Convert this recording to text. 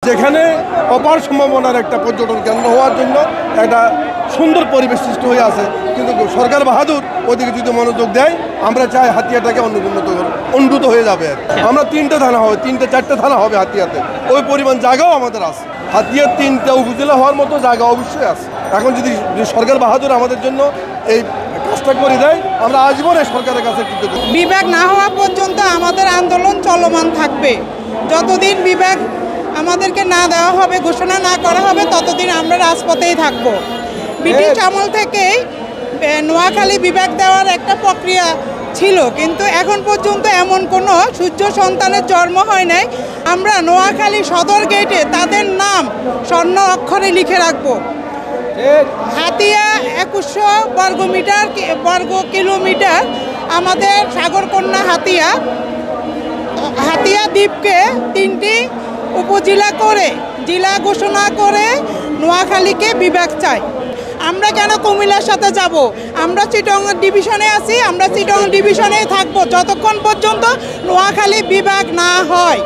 যেখানে অপার সম্ভাবনার একটা পর্যটন কেন্দ্র হওয়ার জন্য একটা সুন্দর পরিবেশ সৃষ্টি হয়ে আছে, কিন্তু সরকার বাহাদুর ওদিকে যদি মনোযোগ দেয় আমরা চাই হাতিয়াটাকে উন্নত হয়ে যাবে। আমরা 3টে থানা হবে, 3-4টে থানা হবে হাতিয়াতে, ওই পরিমাণ জায়গাও আমাদের আছে। হাতিয়ার 3টে উপজেলা হওয়ার মতো জায়গা অবশ্যই আছে। এখন যদি সরকার বাহাদুর আমাদের জন্য এই কাজটা করে দেয় আমরা আজীবনে সরকারের কাছে কৃতজ্ঞ। বিভাগ না হওয়া পর্যন্ত আমাদের আন্দোলন চলমান থাকবে। যতদিন বিভাগ আমাদেরকে না দেওয়া হবে, ঘোষণা না করা হবে, ততদিন আমরা রাজপথেই থাকব। ব্রিটিশ আমল থেকেই নোয়াখালী বিভাগ দেওয়ার একটা প্রক্রিয়া ছিল, কিন্তু এখন পর্যন্ত এমন কোনো সূর্য সন্তানের জন্ম হয় নাই। আমরা নোয়াখালী সদর গেটে তাদের নাম স্বর্ণ অক্ষরে লিখে রাখবো। হাতিয়া 2100 বর্গ কিলোমিটার আমাদের সাগরকন্যা হাতিয়া দ্বীপকে 3টি উপজেলা করে জেলা ঘোষণা করে নোয়াখালীকে বিভাগ চাই। আমরা কেন কুমিল্লার সাথে যাব? আমরা চিটং ডিভিশনে আছি, আমরা চিটং ডিভিশনেই থাকবো যতক্ষণ পর্যন্ত নোয়াখালী বিভাগ না হয়।